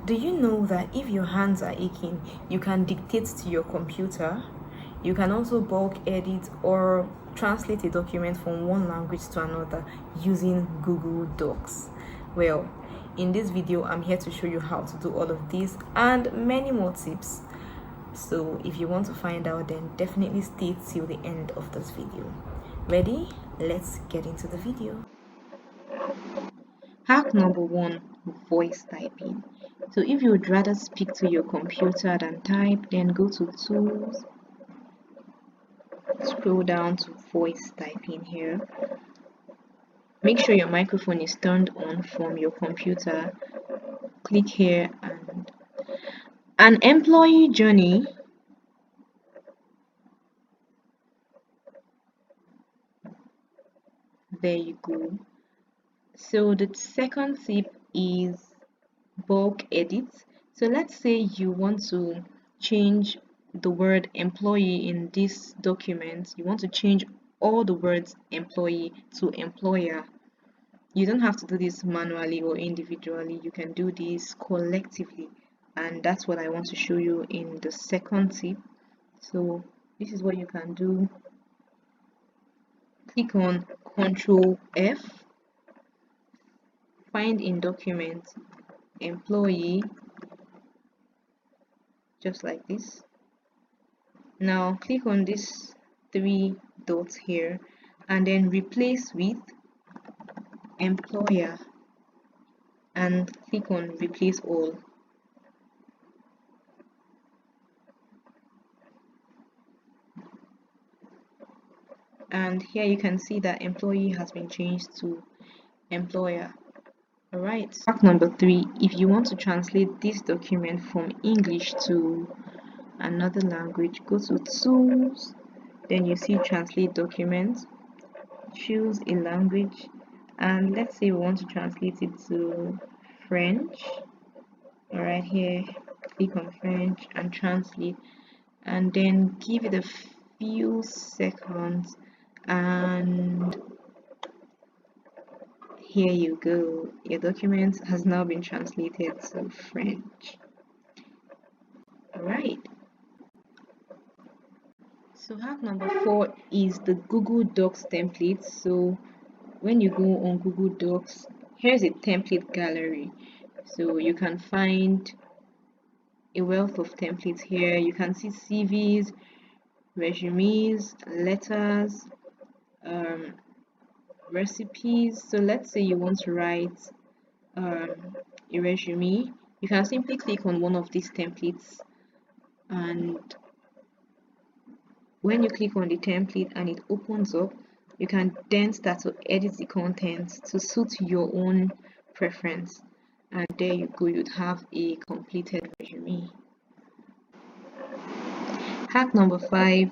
Do you know that if your hands are aching, you can dictate to your computer? You can also bulk edit or translate a document from one language to another using Google Docs. Well, in this video, I'm here to show you how to do all of this and many more tips. So if you want to find out, then definitely stay till the end of this video. Ready? Let's get into the video. Hack number one, voice typing. So if you would rather speak to your computer than type, then go to tools, scroll down to voice typing here. Make sure your microphone is turned on from your computer. Click here and an employee journey. There you go. So the second tip is bulk edit. So let's say you want to change the word employee in this document. You want to change all the words employee to employer. You don't have to do this manually or individually. You can do this collectively, and that's what I want to show you in the second tip. So this is what you can do. Click on Ctrl F, find in document employee, just like this. Now click on these three dots here and then replace with employer and click on replace all. And here you can see that employee has been changed to employer. Alright, fact number three, if you want to translate this document from English to another language, go to tools, then you see translate document, choose a language, and let's say we want to translate it to French. Alright, here click on French and translate, and then give it a few seconds, and here you go, your document has now been translated to French. Alright, so hack number four is the Google Docs template. So when you go on Google Docs, here's a template gallery. So you can find a wealth of templates here. You can see CVs, resumes, letters, recipes. So let's say you want to write a resume. You can simply click on one of these templates, and when you click on the template and it opens up, you can then start to edit the content to suit your own preference, and there you go, you'd have a completed resume. Hack number five,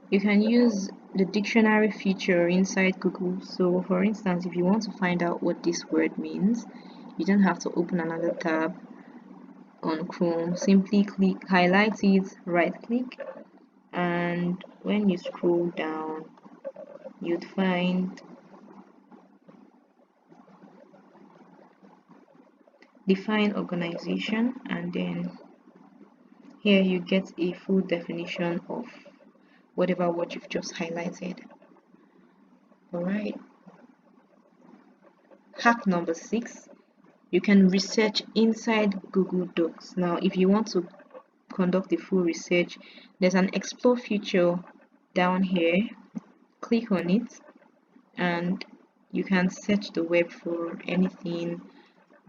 you can use the dictionary feature inside Google. So for instance, if you want to find out what this word means, you don't have to open another tab on Chrome. Simply click, highlight it, right click, and when you scroll down, you'd find define organization, and then here you get a full definition of whatever word you've just highlighted. Alright, hack number six, you can research inside Google Docs. Now if you want to conduct a full research, there's an explore feature down here. Click on it and you can search the web for anything.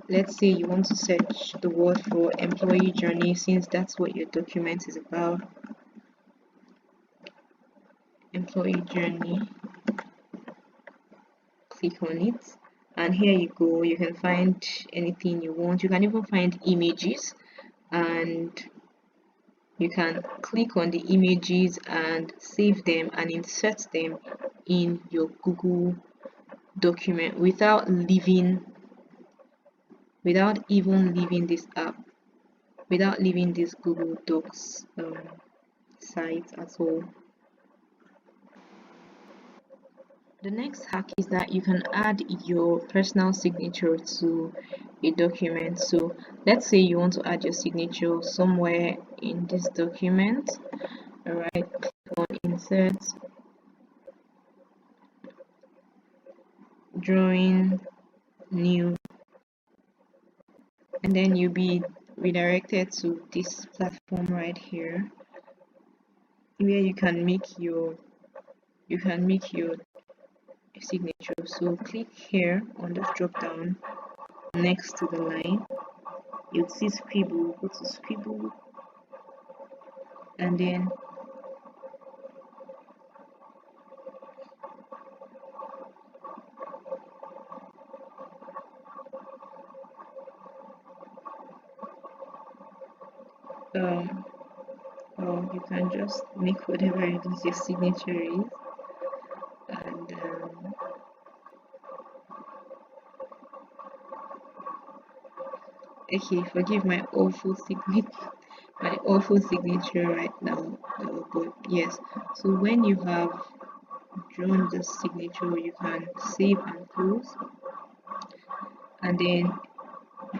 Let's say you want to search the word for employee journey, since that's what your document is about. Employee journey, click on it, and here you go, you can find anything you want. You can even find images, and you can click on the images and save them and insert them in your Google document without even leaving this app, without leaving this Google Docs site at all. The next hack is that you can add your personal signature to a document. So let's say you want to add your signature somewhere in this document. All right, click on insert, drawing, new, and then you'll be redirected to this platform right here where you can make your signature. So click here on this drop down next to the line. You'll see scribble, go to scribble, and then um or you can just make whatever it is your signature is. And okay, forgive my awful signature, my awful signature right now. But yes, so when you have drawn the signature, you can save and close, and then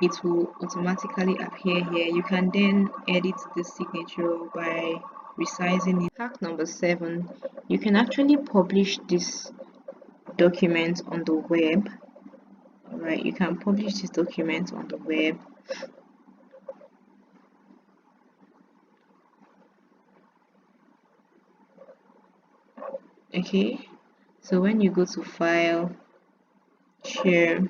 it will automatically appear here. You can then edit the signature by resizing it. Hack number 7, you can actually publish this document on the web. Alright, you can publish this document on the web. Okay, so when you go to file, share,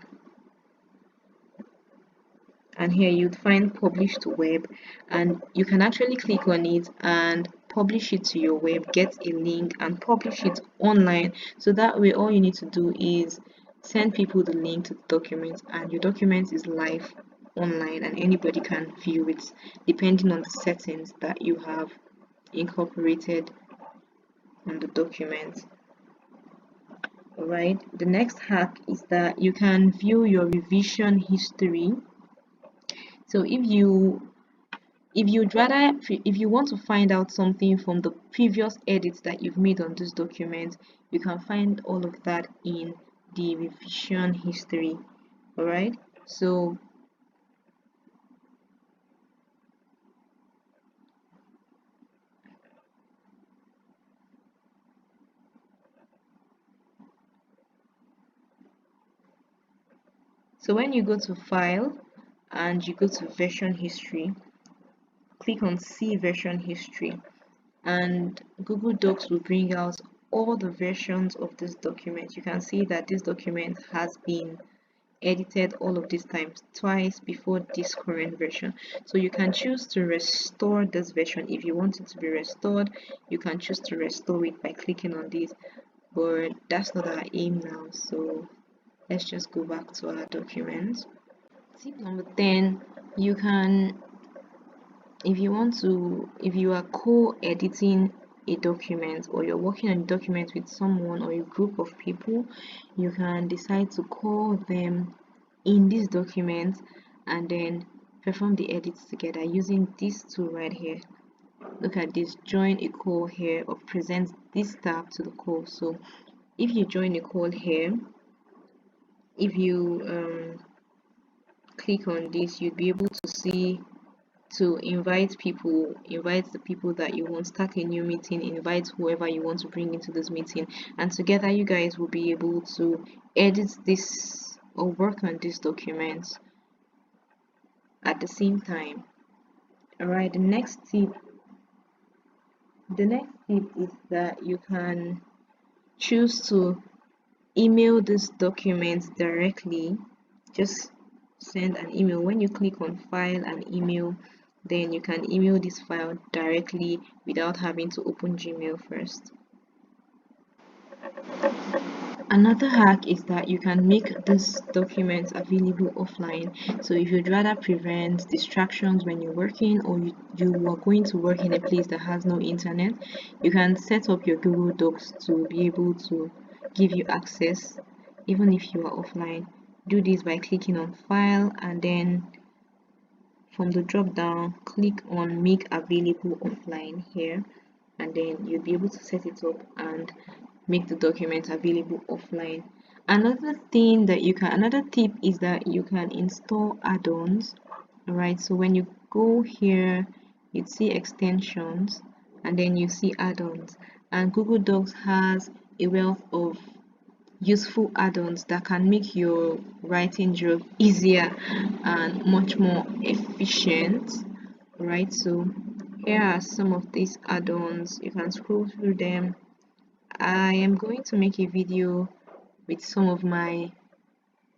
and here you'd find publish to web, and you can actually click on it and publish it to your web, get a link and publish it online. So that way all you need to do is send people the link to the document, and your document is live online and anybody can view it depending on the settings that you have incorporated on the document. Alright, the next hack is that you can view your revision history. So if you want to find out something from the previous edits that you've made on this document, you can find all of that in the revision history. All right, so when you go to file and you go to version history, click on see version history, and Google Docs will bring out all the versions of this document. You can see that this document has been edited all of these times twice before this current version. So you can choose to restore this version. If you want it to be restored, you can choose to restore it by clicking on this, but that's not our aim now. So let's just go back to our document. Tip number 10, you can, if you are co-editing a document or you're working on a document with someone or a group of people, you can decide to call them in this document and then perform the edits together using this tool right here. Look at this, join a call here, or present this tab to the call. So if you join a call here, if you click on this, you'd be able to see to invite the people that you want, start a new meeting, invite whoever you want to bring into this meeting, and together you guys will be able to edit this or work on this document at the same time. All right, the next tip is that you can choose to email this document directly. Just send an email. When you click on file and email, then you can email this file directly without having to open Gmail first. Another hack is that you can make this document available offline. So if you'd rather prevent distractions when you're working, or you are going to work in a place that has no internet, you can set up your Google Docs to be able to give you access even if you are offline. Do this by clicking on file and then from the drop down click on make available offline here, and then you'll be able to set it up and make the document available offline. Another tip is that you can install add-ons. Alright, so when you go here, you see extensions and then you see add-ons, and Google Docs has a wealth of useful add-ons that can make your writing job easier and much more efficient. Right, so here are some of these add-ons. You can scroll through them. I am going to make a video with some of my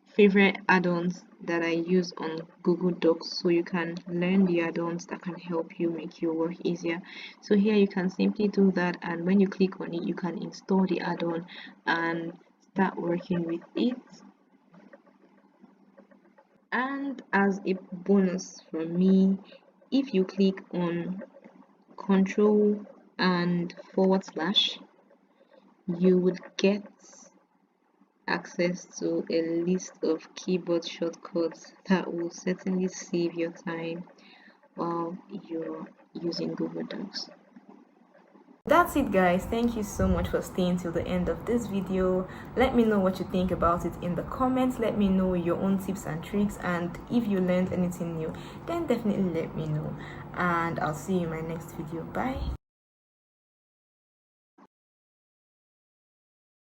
favorite add-ons that I use on Google Docs, so you can learn the add-ons that can help you make your work easier. So here you can simply do that, and when you click on it, you can install the add-on and start working with it. And as a bonus from me, if you click on control and / you would get access to a list of keyboard shortcuts that will certainly save your time while you're using Google Docs. That's it, guys. Thank you so much for staying till the end of this video. Let me know what you think about it in the comments. Let me know your own tips and tricks, and if you learned anything new, then definitely let me know, and I'll see you in my next video. Bye.